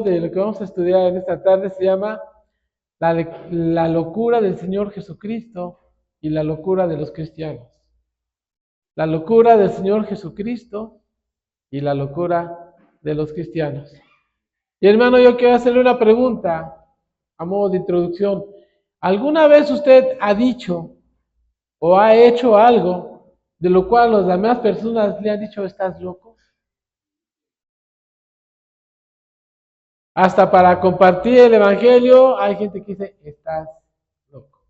de lo que vamos a estudiar en esta tarde se llama la locura del Señor Jesucristo y la locura de los cristianos. La locura del Señor Jesucristo y la locura de los cristianos. Y hermano, yo quiero hacerle una pregunta a modo de introducción. ¿Alguna vez usted ha dicho o ha hecho algo de lo cual las demás personas le han dicho estás loco? Hasta para compartir el evangelio hay gente que dice estás loco.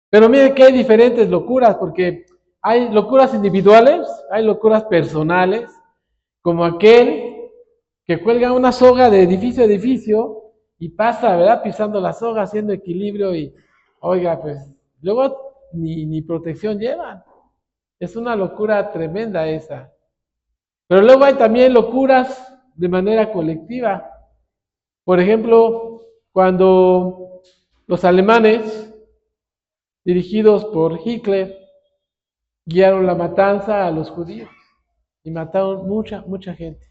Pero mire que hay diferentes locuras, porque hay locuras individuales, hay locuras personales, como aquel que cuelga una soga de edificio a edificio y pasa, ¿verdad? Pisando la soga, haciendo equilibrio y, oiga, pues, luego ni protección llevan. Es una locura tremenda esa. Pero luego hay también locuras de manera colectiva. Por ejemplo, cuando los alemanes, dirigidos por Hitler, guiaron la matanza a los judíos y mataron mucha gente.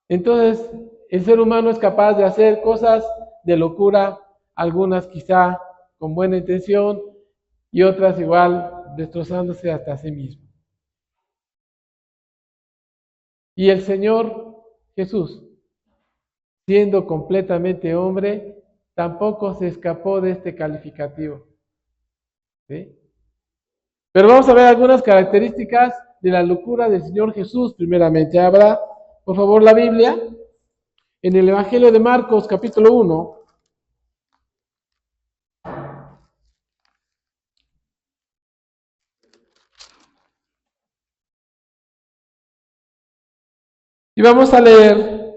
Entonces, el ser humano es capaz de hacer cosas de locura, algunas quizá con buena intención y otras igual destrozándose hasta sí mismo. Y el Señor Jesús, siendo completamente hombre, tampoco se escapó de este calificativo. ¿Sí? Pero vamos a ver algunas características de la locura del Señor Jesús. Primeramente, abra, por favor, la Biblia en el Evangelio de Marcos, capítulo 1. Y vamos a leer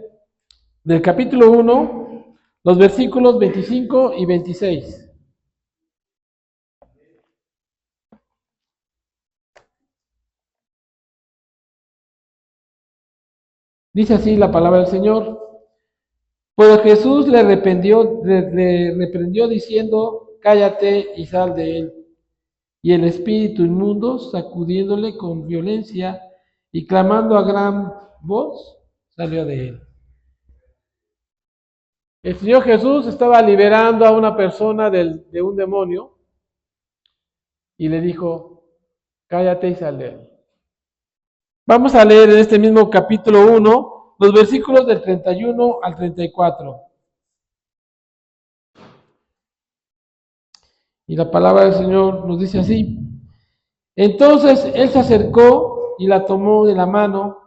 del capítulo 1, los versículos 25 y 26. Dice así la palabra del Señor. Pero Jesús le reprendió diciendo, cállate y sal de él. Y el espíritu inmundo, sacudiéndole con violencia y clamando a gran voz, salió de él. El Señor Jesús estaba liberando a una persona de un demonio y le dijo, cállate y sal de él. Vamos a leer en este mismo capítulo 1 los versículos del 31 al 34. Y la palabra del Señor nos dice así. Entonces él se acercó y la tomó de la mano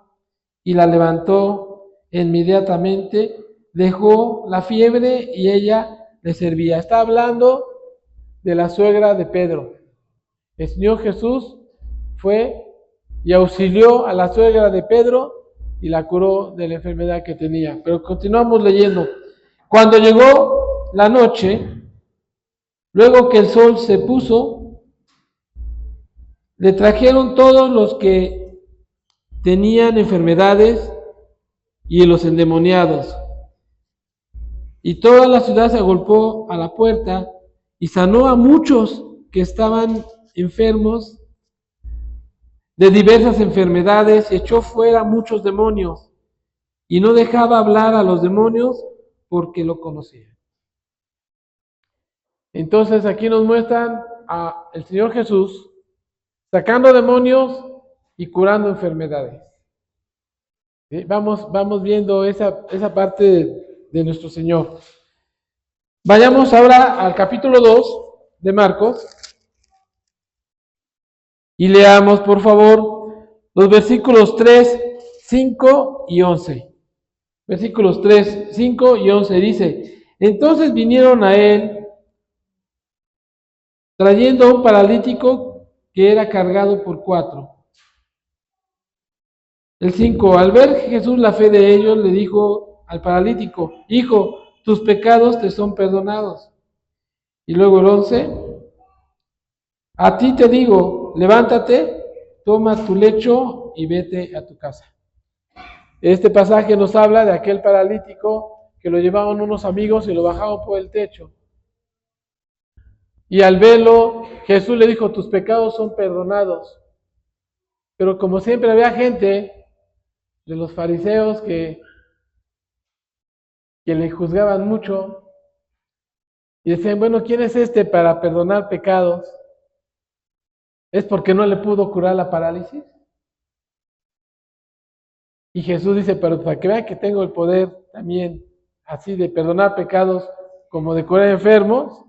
y la levantó inmediatamente, dejó la fiebre y ella le servía. Está hablando de la suegra de Pedro. El Señor Jesús fue y auxilió a la suegra de Pedro y la curó de la enfermedad que tenía. Pero continuamos leyendo. Cuando llegó la noche, luego que el sol se puso, le trajeron todos los que tenían enfermedades y los endemoniados. Y toda la ciudad se agolpó a la puerta y sanó a muchos que estaban enfermos de diversas enfermedades, y echó fuera muchos demonios, y no dejaba hablar a los demonios porque lo conocían. Entonces aquí nos muestran al Señor Jesús sacando demonios y curando enfermedades. ¿Sí? Vamos viendo esa parte de nuestro Señor. Vayamos ahora al capítulo 2 de Marcos y leamos, por favor, los versículos 3, 5 y 11. Versículos 3, 5 y 11 dice, entonces vinieron a él trayendo un paralítico que era cargado por 4. El 5, al ver Jesús la fe de ellos, le dijo al paralítico, hijo, tus pecados te son perdonados. Y luego el 11, a ti te digo, levántate, toma tu lecho y vete a tu casa. Este pasaje nos habla de aquel paralítico que lo llevaban unos amigos y lo bajaban por el techo. Y al verlo, Jesús le dijo, tus pecados son perdonados. Pero como siempre había gente los fariseos que le juzgaban mucho y decían, bueno, ¿quién es este para perdonar pecados? ¿Es porque no le pudo curar la parálisis? Y Jesús dice, pero para que vean que tengo el poder también, así de perdonar pecados como de curar enfermos,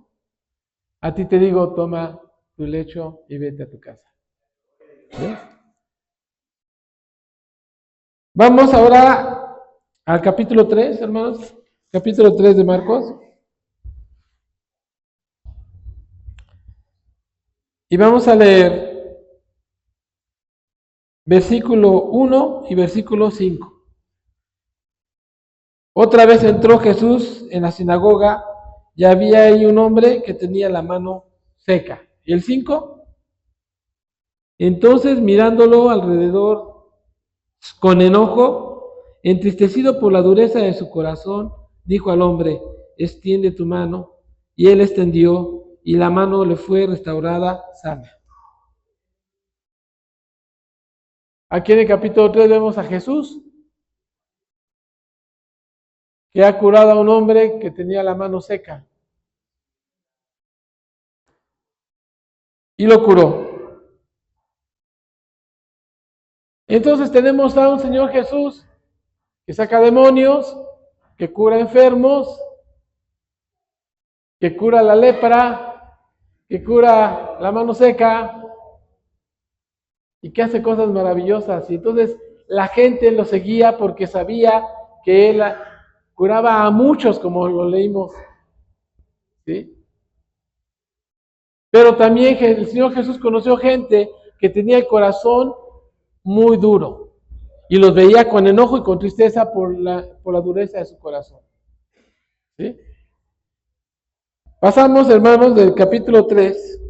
a ti te digo, toma tu lecho y vete a tu casa. ¿Sí? Vamos ahora al capítulo 3, hermanos. Capítulo 3 de Marcos. Y vamos a leer versículo 1 y versículo 5. Otra vez entró Jesús en la sinagoga y había ahí un hombre que tenía la mano seca. ¿Y el 5? Entonces mirándolo alrededor con enojo, entristecido por la dureza de su corazón, dijo al hombre, extiende tu mano. Y él extendió y la mano le fue restaurada sana. Aquí en el capítulo 3 vemos a Jesús, que ha curado a un hombre que tenía la mano seca. Y lo curó. Entonces tenemos a un Señor Jesús que saca demonios, que cura enfermos, que cura la lepra, que cura la mano seca y que hace cosas maravillosas. Y entonces la gente lo seguía porque sabía que él curaba a muchos, como lo leímos. ¿Sí? Pero también el Señor Jesús conoció gente que tenía el corazón muy duro y los veía con enojo y con tristeza por la dureza de su corazón. ¿Sí? Pasamos, hermanos, del capítulo 3,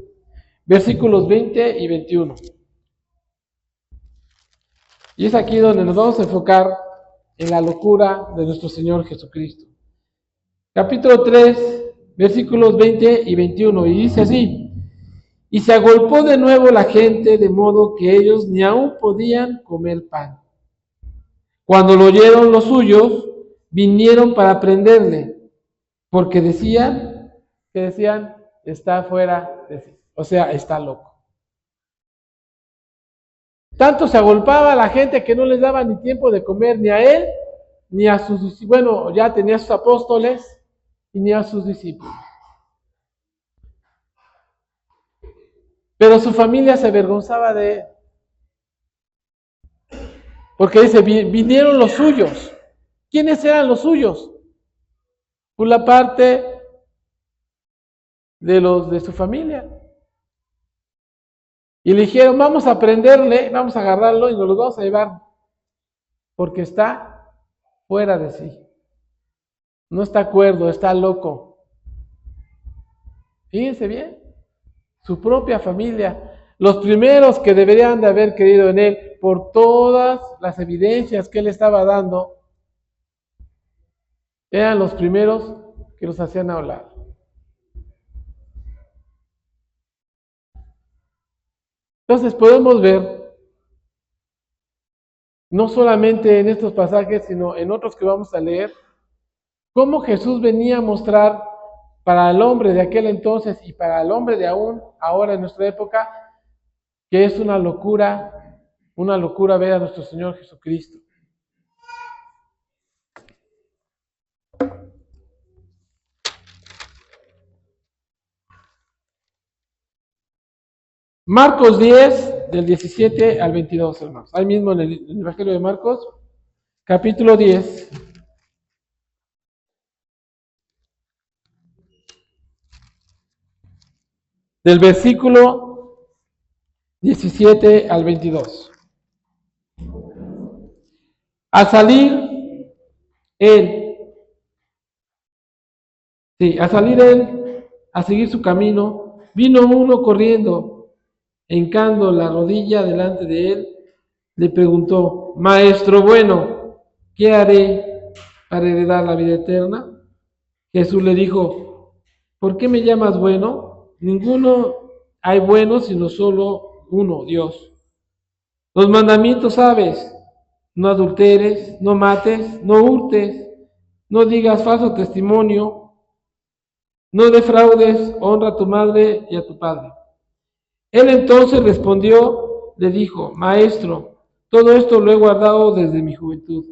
versículos 20 y 21. Y es aquí donde nos vamos a enfocar en la locura de nuestro Señor Jesucristo. Capítulo 3, versículos 20 y 21. Y dice así, y se agolpó de nuevo la gente, de modo que ellos ni aún podían comer pan. Cuando lo oyeron los suyos, vinieron para prenderle, porque decían, está fuera de sí, o sea, está loco. Tanto se agolpaba la gente que no les daba ni tiempo de comer ni a él, ni a sus, bueno, ya tenía sus apóstoles, y ni a sus discípulos. Pero su familia se avergonzaba de él. Porque dice, vinieron los suyos. ¿Quiénes eran los suyos? Por la parte de los de su familia. Y le dijeron, vamos a prenderle, vamos a agarrarlo y nos lo vamos a llevar. Porque está fuera de sí. No está cuerdo, está loco. Fíjense bien. Su propia familia. Los primeros que deberían de haber creído en él por todas las evidencias que él estaba dando, eran los primeros que los hacían hablar. Entonces podemos ver, no solamente en estos pasajes, sino en otros que vamos a leer, cómo Jesús venía a mostrar para el hombre de aquel entonces y para el hombre de aún ahora en nuestra época, que es una locura ver a nuestro Señor Jesucristo. Marcos 10, del 17 al 22, hermanos. Ahí mismo en el Evangelio de Marcos, capítulo 10. Del versículo 17 al 22. Al salir él, a seguir su camino, vino uno corriendo, hincando la rodilla delante de él, le preguntó, Maestro bueno, ¿qué haré para heredar la vida eterna? Jesús le dijo, ¿por qué me llamas bueno? Ninguno hay bueno sino solo uno, Dios. Los mandamientos sabes, no adulteres, no mates, no hurtes, no digas falso testimonio, no defraudes, honra a tu madre y a tu padre. Él entonces respondió, le dijo, Maestro, todo esto lo he guardado desde mi juventud.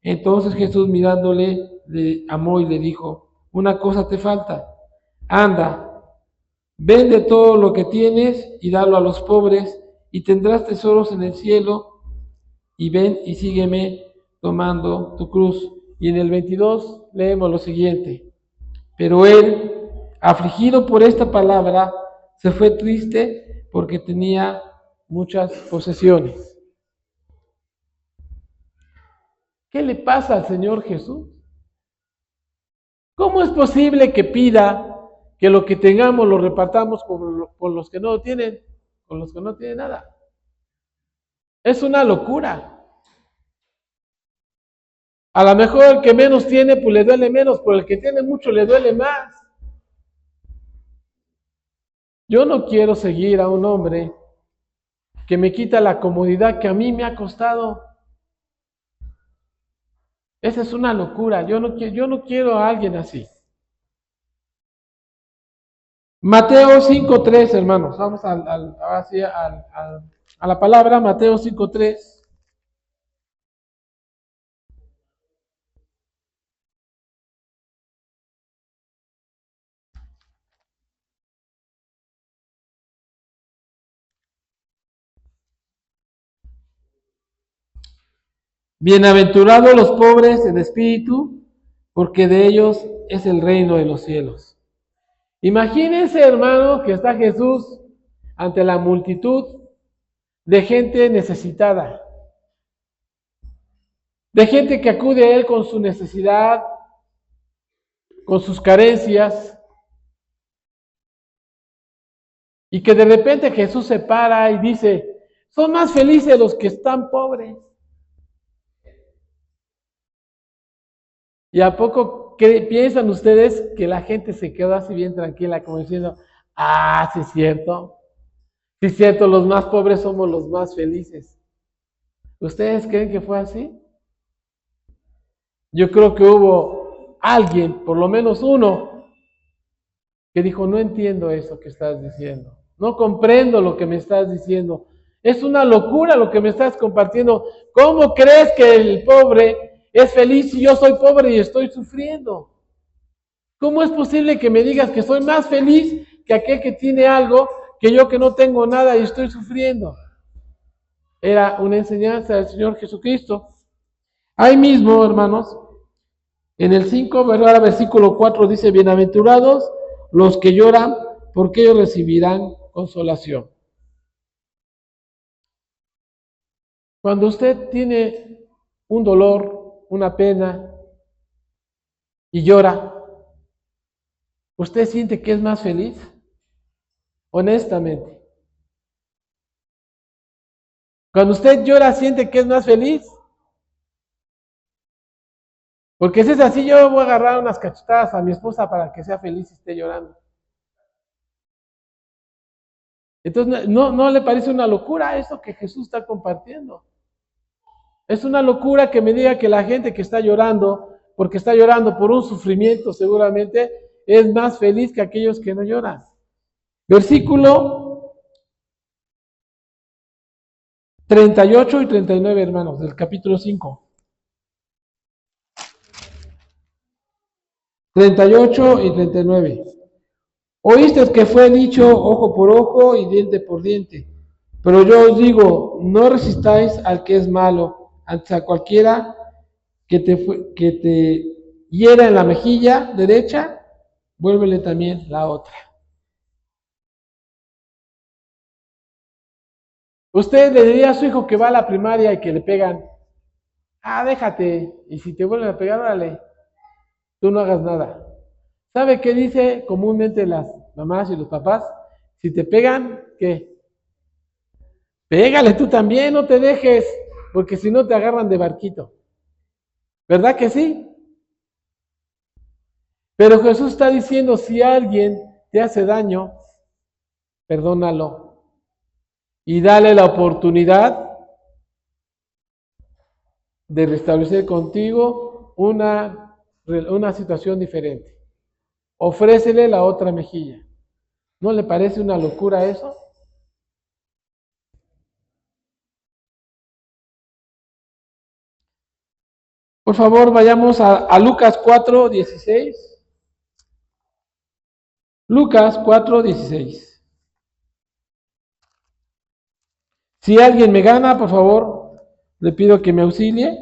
Entonces Jesús mirándole, le amó y le dijo, una cosa te falta, anda, vende todo lo que tienes y dalo a los pobres y tendrás tesoros en el cielo y ven y sígueme tomando tu cruz. Y en el 22 leemos lo siguiente, pero él, afligido por esta palabra, se fue triste porque tenía muchas posesiones. ¿Qué le pasa al Señor Jesús? ¿Cómo es posible que pida que lo que tengamos lo repartamos con los que no tienen, con los que no tienen nada? Es una locura. A lo mejor el que menos tiene, pues le duele menos, pero el que tiene mucho le duele más. Yo no quiero seguir a un hombre que me quita la comodidad que a mí me ha costado. Esa es una locura. Yo no quiero a alguien así. Mateo 5:3, hermanos. Vamos a la palabra, Mateo 5:3. Bienaventurados los pobres en espíritu, porque de ellos es el reino de los cielos. Imagínense, hermano, que está Jesús ante la multitud de gente necesitada, de gente que acude a Él con su necesidad, con sus carencias, y que de repente Jesús se para y dice, son más felices los que están pobres. ¿Y a poco piensan ustedes que la gente se quedó así bien tranquila, como diciendo, sí es cierto, sí es cierto, los más pobres somos los más felices? ¿Ustedes creen que fue así? Yo creo que hubo alguien, por lo menos uno, que dijo, no entiendo eso que estás diciendo, no comprendo lo que me estás diciendo, es una locura lo que me estás compartiendo. ¿Cómo crees que el pobre es feliz si yo soy pobre y estoy sufriendo? ¿Cómo es posible que me digas que soy más feliz que aquel que tiene algo que yo que no tengo nada y estoy sufriendo? Era una enseñanza del Señor Jesucristo. Ahí mismo, hermanos, en el 5, versículo 4 dice, bienaventurados los que lloran, porque ellos recibirán consolación. Cuando usted tiene un dolor, una pena, y llora, ¿usted siente que es más feliz? Honestamente. Cuando usted llora, ¿siente que es más feliz? Porque si es así, yo voy a agarrar unas cachetadas a mi esposa para que sea feliz y esté llorando. Entonces, ¿no le parece una locura eso que Jesús está compartiendo? Es una locura que me diga que la gente que está llorando, porque está llorando por un sufrimiento seguramente, es más feliz que aquellos que no lloran. Versículo 38 y 39, hermanos, del capítulo 5. 38 y 39. Oíste que fue dicho ojo por ojo y diente por diente. Pero yo os digo, no resistáis al que es malo, antes a cualquiera que te hiera en la mejilla derecha, vuélvele también la otra. Usted le diría a su hijo que va a la primaria y que le pegan, déjate, y si te vuelven a pegar, órale, tú no hagas nada. ¿Sabe qué dice comúnmente las mamás y los papás? Si te pegan, ¿qué? Pégale tú también, no te dejes, porque si no te agarran de barquito. ¿Verdad que sí? Pero Jesús está diciendo, si alguien te hace daño, perdónalo y dale la oportunidad de restablecer contigo una situación diferente. Ofrécele la otra mejilla. ¿No le parece una locura eso? Por favor, vayamos a Lucas 4:16. Lucas 4:16. Si alguien me gana, por favor, le pido que me auxilie.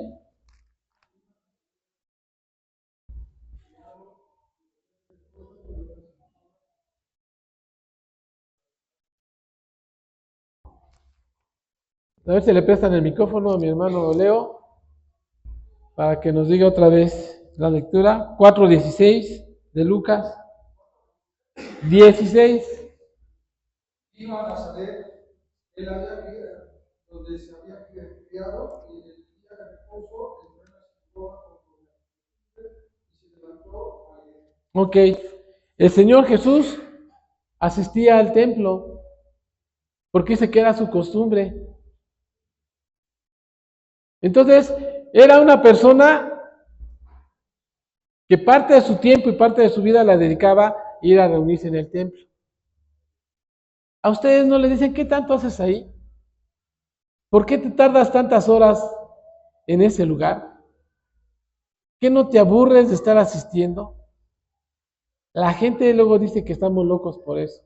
A ver si le prestan el micrófono a mi hermano Leo para que nos diga otra vez la lectura. 4:16 de Lucas. 16. Iba a Nazaret, él había criado, donde se había criado, y en el día de reposo entró en la sinagoga y se levantó a leer. Ok. El Señor Jesús asistía al templo porque se queda su costumbre. Entonces, era una persona que parte de su tiempo y parte de su vida la dedicaba a ir a reunirse en el templo. ¿A ustedes no les dicen qué tanto haces ahí? ¿Por qué te tardas tantas horas en ese lugar? ¿Qué no te aburres de estar asistiendo? La gente luego dice que estamos locos por eso,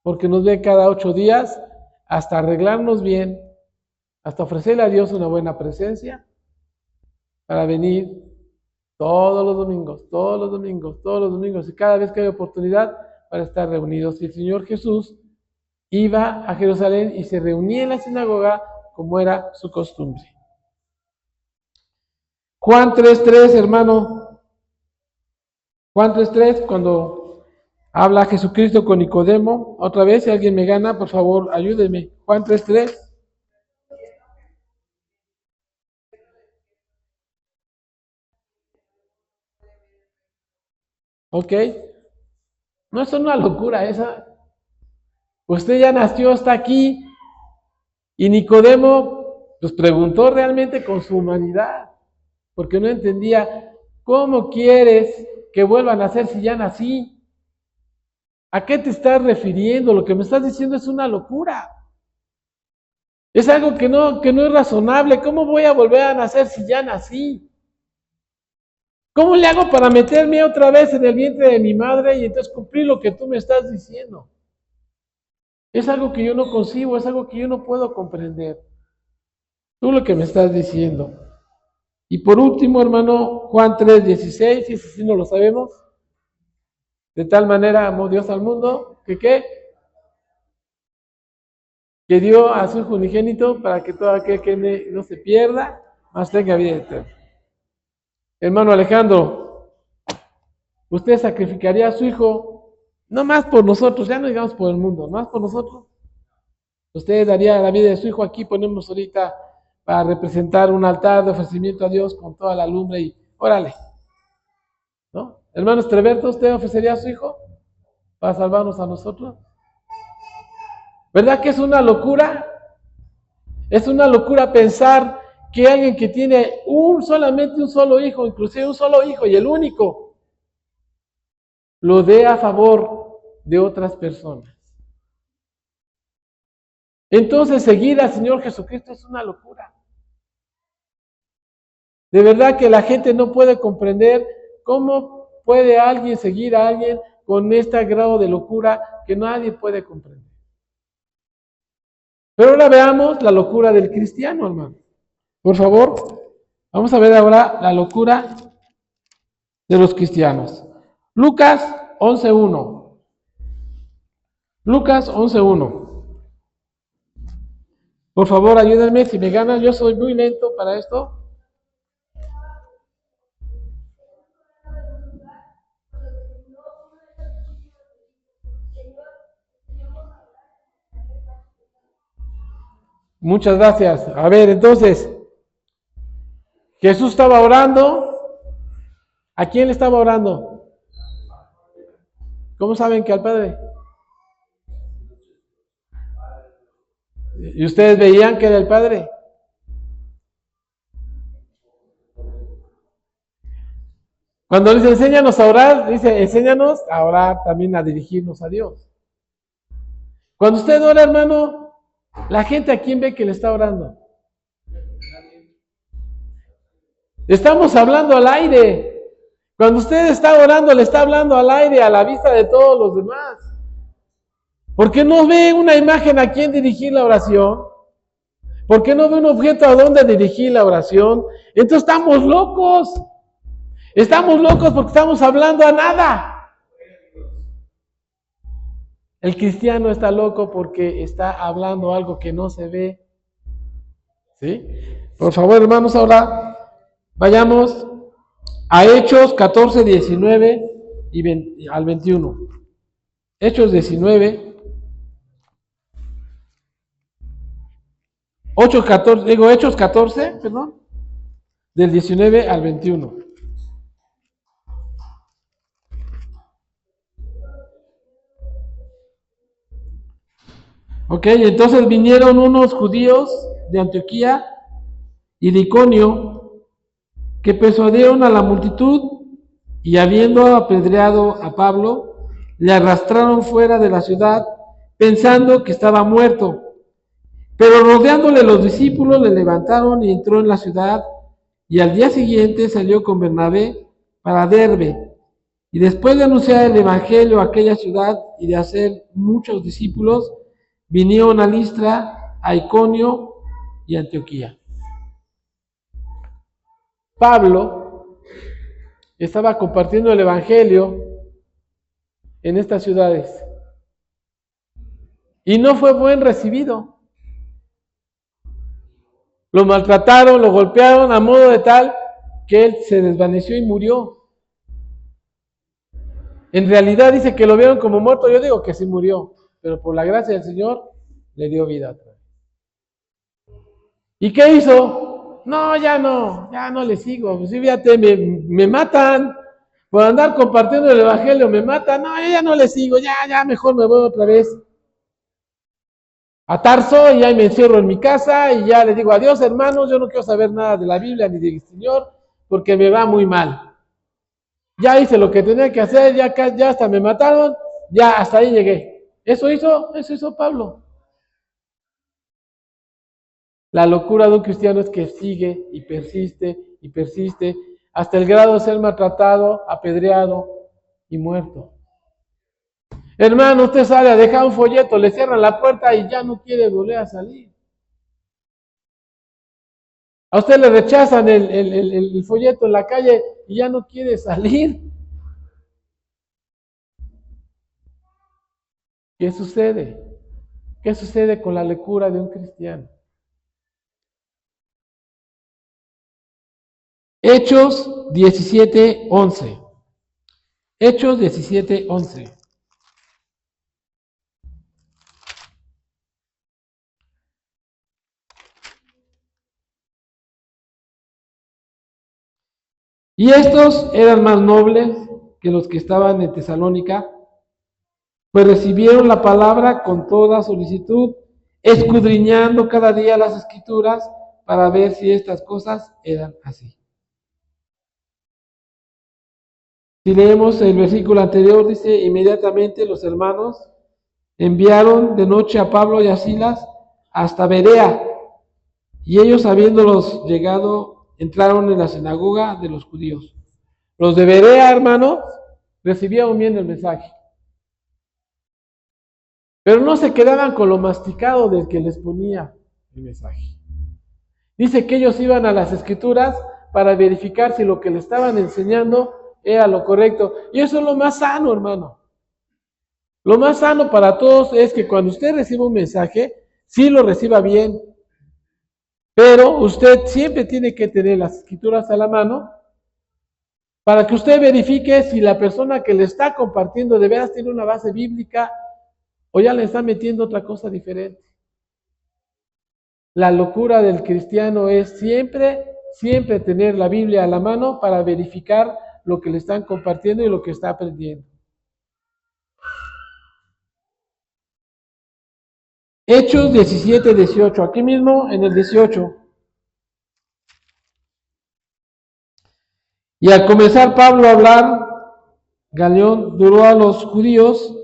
porque nos ve cada 8 días hasta arreglarnos bien, hasta ofrecerle a Dios una buena presencia para venir todos los domingos, todos los domingos, todos los domingos y cada vez que hay oportunidad para estar reunidos. Y el Señor Jesús iba a Jerusalén y se reunía en la sinagoga como era su costumbre. Juan 3:3, hermano. Juan 3:3, cuando habla Jesucristo con Nicodemo. Otra vez, si alguien me gana, por favor, ayúdeme. Juan 3:3. Ok. No es una locura esa. Usted ya nació, está aquí. Y Nicodemo, pues preguntó realmente con su humanidad, porque no entendía, ¿cómo quieres que vuelva a nacer si ya nací? ¿A qué te estás refiriendo? Lo que me estás diciendo es una locura. Es algo que no es razonable. ¿Cómo voy a volver a nacer si ya nací? ¿Cómo le hago para meterme otra vez en el vientre de mi madre y entonces cumplir lo que tú me estás diciendo? Es algo que yo no concibo, es algo que yo no puedo comprender. Tú lo que me estás diciendo. Y por último, hermano, Juan 3:16, y ese sí no lo sabemos. De tal manera amó Dios al mundo, que ¿qué? Que dio a su Hijo unigénito para que todo aquel que no se pierda, mas tenga vida eterna. Hermano Alejandro, ¿usted sacrificaría a su Hijo no más por nosotros, ya no digamos por el mundo, no más por nosotros? ¿Usted daría la vida de su Hijo? Aquí ponemos ahorita para representar un altar de ofrecimiento a Dios con toda la lumbre y órale, ¿no? Hermano Estreberto, ¿usted ofrecería a su Hijo para salvarnos a nosotros? ¿Verdad que es una locura? Es una locura pensar que alguien que tiene solamente un solo hijo, inclusive un solo hijo y el único, lo dé a favor de otras personas. Entonces seguir al Señor Jesucristo es una locura. De verdad que la gente no puede comprender cómo puede alguien seguir a alguien con este grado de locura que nadie puede comprender. Pero ahora veamos la locura del cristiano, hermano. Por favor, vamos a ver ahora la locura de los cristianos. Lucas 11:1. Lucas 11:1. Por favor, ayúdenme si me ganan. Yo soy muy lento para esto. Muchas gracias. A ver, entonces, Jesús estaba orando. ¿A quién le estaba orando? ¿Cómo saben que al Padre? ¿Y ustedes veían que era el Padre? Cuando dice enséñanos a orar, dice enséñanos a orar también a dirigirnos a Dios. Cuando usted ora, hermano, la gente a quién ve que le está orando. Estamos hablando al aire. Cuando usted está orando, le está hablando al aire, a la vista de todos los demás. ¿Por qué no ve una imagen a quién dirigir la oración? ¿Por qué no ve un objeto a dónde dirigir la oración? Entonces estamos locos. Estamos locos porque estamos hablando a nada. El cristiano está loco porque está hablando algo que no se ve. ¿Sí? Por favor, hermanos, ahora vayamos a Hechos 14, 19 y 20, al 21. Hechos 19. 14, Hechos 14, perdón, del 19 al 21. Ok, entonces vinieron unos judíos de Antioquía y de Iconio que persuadieron a la multitud y habiendo apedreado a Pablo, le arrastraron fuera de la ciudad pensando que estaba muerto. Pero rodeándole los discípulos le levantaron y entró en la ciudad y al día siguiente salió con Bernabé para Derbe. Y después de anunciar el evangelio a aquella ciudad y de hacer muchos discípulos, vinieron a Listra, a Iconio y Antioquía. Pablo estaba compartiendo el evangelio en estas ciudades y no fue buen recibido. Lo maltrataron, lo golpearon a modo de tal que él se desvaneció y murió. En realidad dice que lo vieron como muerto, yo digo que sí murió, pero por la gracia del Señor le dio vida. ¿Y qué hizo? No, ya no le sigo. Pues sí, fíjate, me matan. Por andar compartiendo el evangelio me matan. No, yo ya no le sigo, ya mejor me voy otra vez a Tarso y ahí me encierro en mi casa y ya le digo adiós, hermanos, yo no quiero saber nada de la Biblia ni del Señor porque me va muy mal. Ya hice lo que tenía que hacer, ya hasta me mataron, ya hasta ahí llegué. Eso hizo Pablo. La locura de un cristiano es que sigue y persiste hasta el grado de ser maltratado, apedreado y muerto. Hermano, usted sale a dejar un folleto, le cierran la puerta y ya no quiere volver a salir. A usted le rechazan el folleto en la calle y ya no quiere salir. ¿Qué sucede? ¿Qué sucede con la locura de un cristiano? Hechos 17:11. Hechos 17:11. Y estos eran más nobles que los que estaban en Tesalónica, pues recibieron la palabra con toda solicitud, escudriñando cada día las escrituras para ver si estas cosas eran así. Si leemos el versículo anterior, dice, inmediatamente los hermanos enviaron de noche a Pablo y a Silas hasta Berea, y ellos habiéndolos llegado, entraron en la sinagoga de los judíos. Los de Berea, hermanos, recibían bien el mensaje. Pero no se quedaban con lo masticado del que les ponía el mensaje. Dice que ellos iban a las escrituras para verificar si lo que le estaban enseñando era lo correcto. Y eso es lo más sano, hermano. Lo más sano para todos es que cuando usted reciba un mensaje, sí lo reciba bien. Pero usted siempre tiene que tener las escrituras a la mano para que usted verifique si la persona que le está compartiendo de veras tiene una base bíblica o ya le está metiendo otra cosa diferente. La locura del cristiano es siempre tener la Biblia a la mano para verificar lo que le están compartiendo y lo que está aprendiendo. Hechos 17:18, aquí mismo en el 18. Y al comenzar Pablo a hablar, Galión duró a los judíos.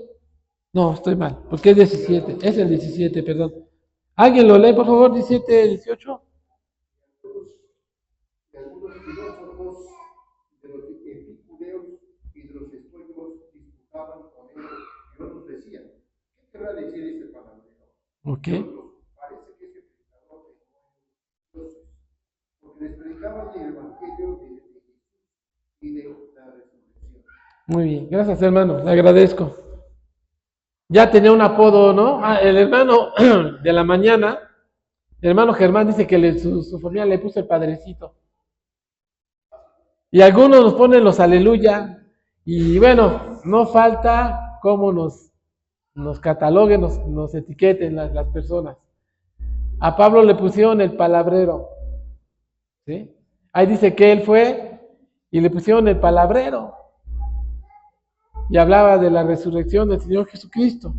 No, estoy mal, porque es 17, es el 17, perdón. ¿Alguien lo lee, por favor? 17, 18. De algunos filósofos de los epicureos y de los estoicos disputaban con él, y otros decían, ¿qué querrá decir este palabrero? Ok. Y otros, parece que ese predicador de dioses, porque les predicaban el evangelio de Jesús y de la resurrección. Muy bien, gracias hermano, le agradezco. Ya tenía un apodo, ¿no? El hermano de la mañana, el hermano Germán dice que su familia le puso el padrecito. Y algunos nos ponen los aleluya. Y bueno, no falta cómo nos cataloguen, nos etiqueten las personas. A Pablo le pusieron el palabrero. ¿Sí? Ahí dice que él fue y le pusieron el palabrero. Y hablaba de la resurrección del Señor Jesucristo.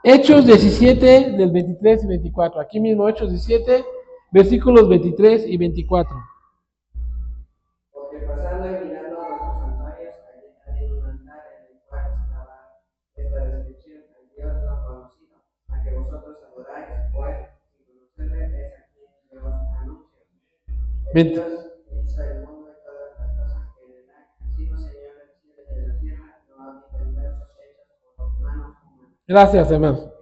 Hechos 17 del 23 y 24. Aquí mismo Hechos 17, versículos 23 y 24. Porque pasando y mirando a nuestros santuarios, hallaron un altar en el cual estaba esta descripción: el Dios no conocido, a que vosotros adoráis, pues, sin conocerle, es a quien Dios anuncia. El Dios hizo el mundo y todas las cosas que en él hay, siendo Señor del cielo y de la tierra, no habita en versos hechos por manos humanas. Gracias, hermano.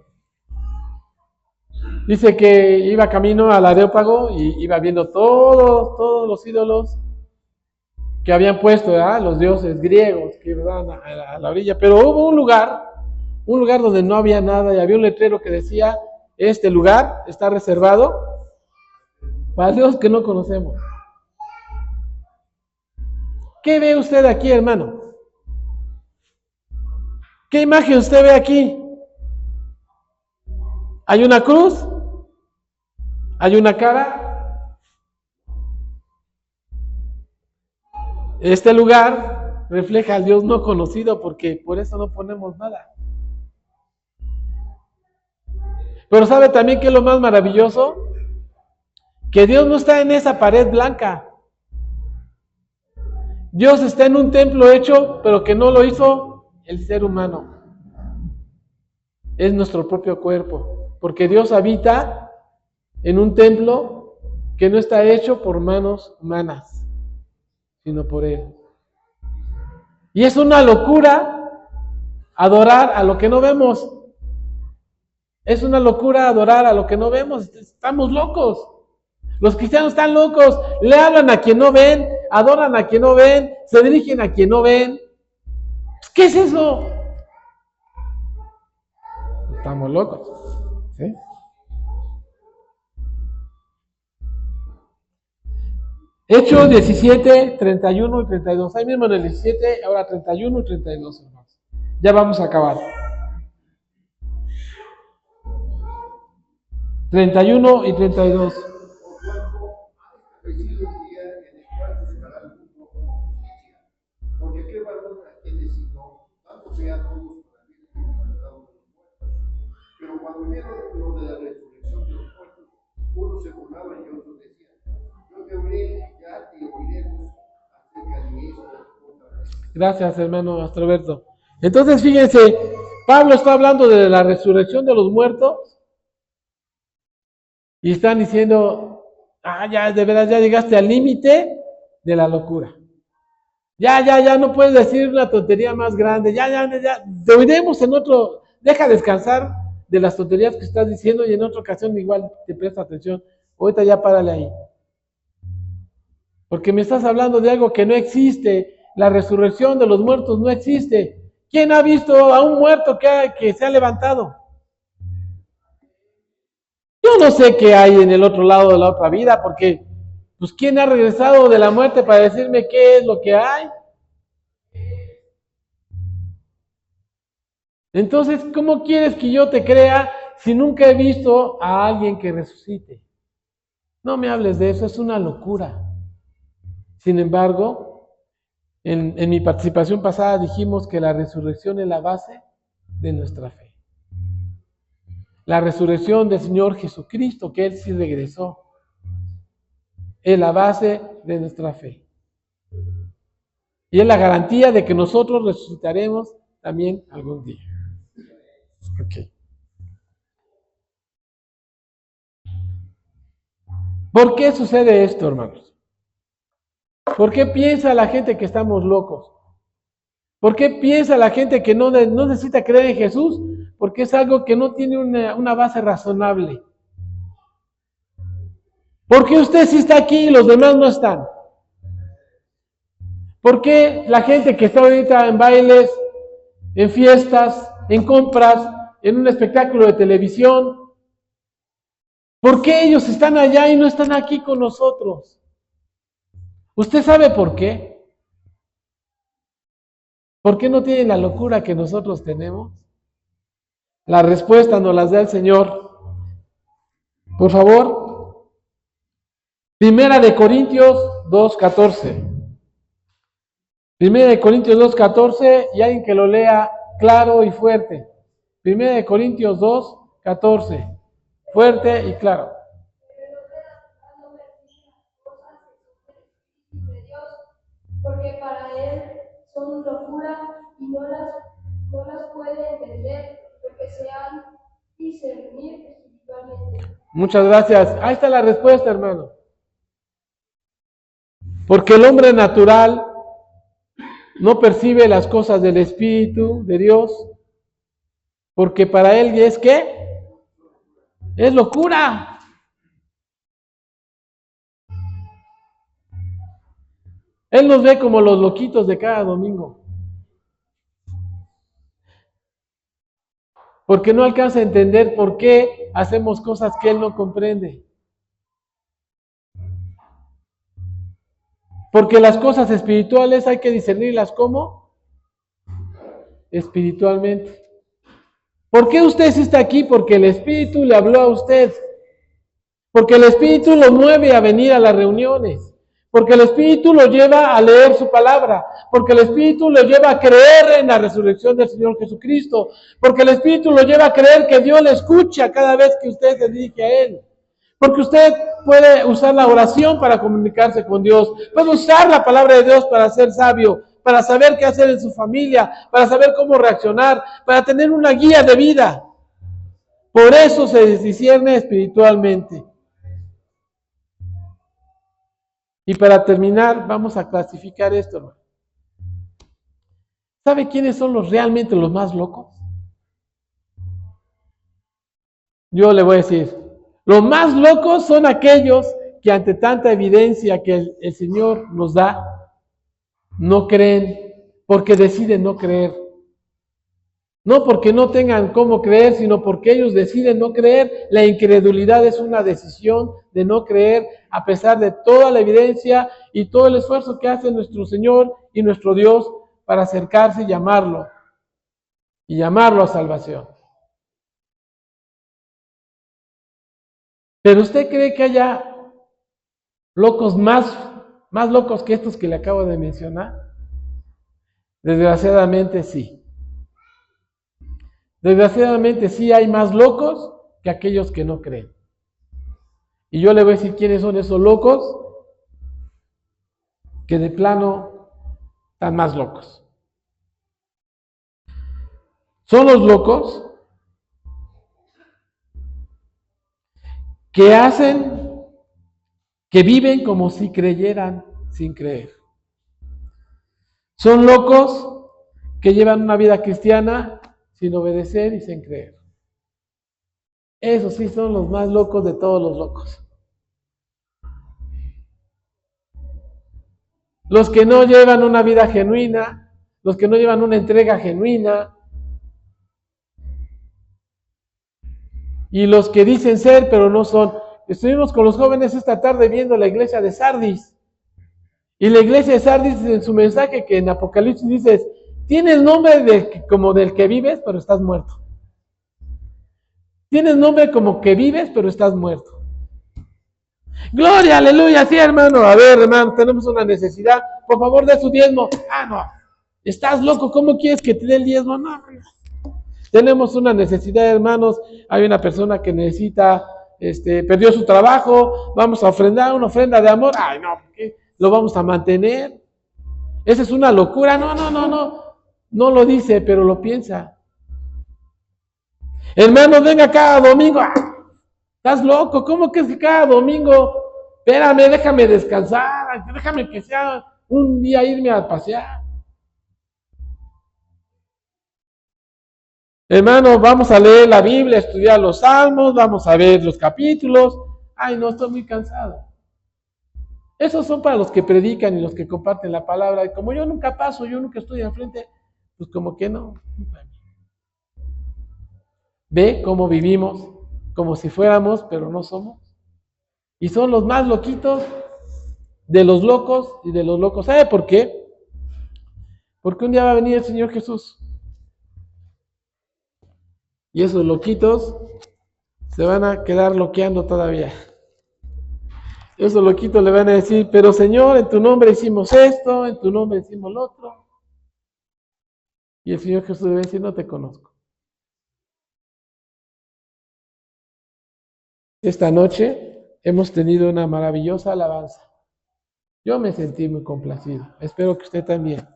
Dice que iba camino al Areópago y iba viendo todos los ídolos que habían puesto, ¿verdad? Los dioses griegos que iban a la orilla. Pero hubo un lugar donde no había nada y había un letrero que decía, este lugar está reservado para Dios que no conocemos. ¿Qué ve usted aquí, hermano? ¿Qué imagen usted ve aquí? ¿Hay una cruz? ¿Hay una cara? Este lugar refleja al Dios no conocido, porque por eso no ponemos nada. Pero ¿sabe también qué es lo más maravilloso? Que Dios no está en esa pared blanca. Dios está en un templo hecho, pero que no lo hizo el ser humano. Es nuestro propio cuerpo, porque Dios habita en un templo que no está hecho por manos humanas, sino por Él. Y es una locura adorar a lo que no vemos. Es una locura adorar a lo que no vemos. Estamos locos. Los cristianos están locos. Le hablan a quien no ven, adoran a quien no ven, se dirigen a quien no ven. ¿Qué es eso? Estamos locos. ¿Sí? Hechos 17, 31 y 32. Ahí mismo en el 17, ahora 31 y 32, hermanos. Ya vamos a acabar. 31 y 32. Porque qué varón a quien designó, tanto sea todos por la vida y levantado de los muertos. Pero cuando vieron lo de la resurrección de los muertos, unos se burlaban y otros decían, yo te oiré, ya te oiremos acerca de esto otra vez. Gracias, hermano Astroberto. Entonces, fíjense, Pablo está hablando de la resurrección de los muertos y están diciendo, ya, de verdad, ya llegaste al límite de la locura. Ya, no puedes decir una tontería más grande. Ya, te oiremos en otro. Deja descansar de las tonterías que estás diciendo y en otra ocasión igual te presta atención. Ahorita ya párale ahí. Porque me estás hablando de algo que no existe. La resurrección de los muertos no existe. ¿Quién ha visto a un muerto que se ha levantado? Yo no sé qué hay en el otro lado de la otra vida, porque, pues, ¿quién ha regresado de la muerte para decirme qué es lo que hay? Entonces, ¿cómo quieres que yo te crea si nunca he visto a alguien que resucite? No me hables de eso, es una locura. Sin embargo, en mi participación pasada dijimos que la resurrección es la base de nuestra fe. La resurrección del Señor Jesucristo, que Él sí regresó. es la base de nuestra fe. Y es la garantía de que nosotros resucitaremos también algún día. Ok. ¿Por qué sucede esto, hermanos? ¿Por qué piensa la gente que estamos locos? ¿Por qué piensa la gente que no necesita creer en Jesús? Porque es algo que no tiene una base razonable. ¿Por qué usted sí está aquí y los demás no están? ¿Por qué la gente que está ahorita en bailes, en fiestas, en compras, en un espectáculo de televisión, por qué ellos están allá y no están aquí con nosotros? ¿Usted sabe por qué? ¿Por qué no tienen la locura que nosotros tenemos? La respuesta nos la da el Señor. Por favor, 1 Corintios 2:14. 1 Corintios 2:14, y alguien que lo lea claro y fuerte. 1 Corintios 2:14, fuerte y claro. Porque para él son locura y no las puede entender porque se han discernir espiritualmente. Muchas gracias. Ahí está la respuesta, hermano. Porque el hombre natural no percibe las cosas del Espíritu de Dios, porque para él es ¿qué? Es locura. Él nos ve como los loquitos de cada domingo. Porque no alcanza a entender por qué hacemos cosas que él no comprende. Porque las cosas espirituales hay que discernirlas ¿cómo? Espiritualmente. ¿Por qué usted sí está aquí? Porque el Espíritu le habló a usted. Porque el Espíritu lo mueve a venir a las reuniones. Porque el Espíritu lo lleva a leer su palabra. Porque el Espíritu lo lleva a creer en la resurrección del Señor Jesucristo. Porque el Espíritu lo lleva a creer que Dios le escucha cada vez que usted se dirige a Él. Porque usted puede usar la oración para comunicarse con Dios. Puede usar la palabra de Dios para ser sabio, para saber qué hacer en su familia, para saber cómo reaccionar, para tener una guía de vida. Por eso se discierne espiritualmente. Y para terminar, vamos a clasificar esto, hermano. ¿Sabe quiénes son realmente los más locos? Yo le voy a decir, los más locos son aquellos que ante tanta evidencia que el Señor nos da, no creen, porque deciden no creer. No porque no tengan cómo creer, sino porque ellos deciden no creer. La incredulidad es una decisión de no creer a pesar de toda la evidencia y todo el esfuerzo que hace nuestro Señor y nuestro Dios para acercarse y llamarlo a salvación. Pero ¿usted cree que haya locos más locos que estos que le acabo de mencionar? Desgraciadamente sí. Desgraciadamente sí hay más locos que aquellos que no creen. Y yo le voy a decir quiénes son esos locos que de plano están más locos. Son los locos que viven como si creyeran sin creer. Son locos que llevan una vida cristiana sin obedecer y sin creer. Esos sí son los más locos de todos los locos. Los que no llevan una vida genuina, los que no llevan una entrega genuina, y los que dicen ser pero no son. Estuvimos con los jóvenes esta tarde viendo la iglesia de Sardis, y la iglesia de Sardis en su mensaje que en Apocalipsis dice, tienes nombre como del que vives pero estás muerto. Tienes nombre como que vives pero estás muerto. Gloria, aleluya, sí hermano. A ver hermano, tenemos una necesidad, por favor dé su diezmo. No, estás loco, ¿cómo quieres que te dé el diezmo? No. Tenemos una necesidad, hermanos. Hay una persona que necesita perdió su trabajo, vamos a ofrendar una ofrenda de amor. Ay, no, ¿por qué lo vamos a mantener? Esa es una locura. No lo dice, pero lo piensa. Hermano, venga cada domingo. Estás loco, ¿cómo que es que cada domingo? Espérame, déjame descansar, déjame que sea un día irme a pasear. Hermano, vamos a leer la Biblia, a estudiar los salmos, vamos a ver los capítulos. Ay, no, estoy muy cansado. Esos son para los que predican y los que comparten la palabra. Y como yo nunca paso, yo nunca estoy enfrente, pues como que no. Ve cómo vivimos, como si fuéramos, pero no somos. Y son los más loquitos de los locos y de los locos. ¿Sabe por qué? Porque un día va a venir el Señor Jesús. Y esos loquitos se van a quedar loqueando todavía. Esos loquitos le van a decir, pero Señor, en tu nombre hicimos esto, en tu nombre hicimos lo otro. Y el Señor Jesús le va a decir, no te conozco. Esta noche hemos tenido una maravillosa alabanza. Yo me sentí muy complacido. Espero que usted también.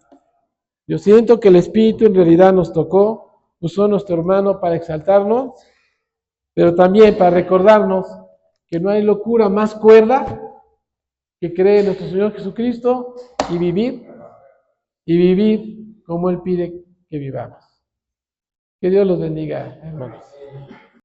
Yo siento que el Espíritu en realidad nos tocó, usó a nuestro hermano para exaltarnos, pero también para recordarnos que no hay locura más cuerda que creer en nuestro Señor Jesucristo y vivir como Él pide que vivamos. Que Dios los bendiga, hermanos.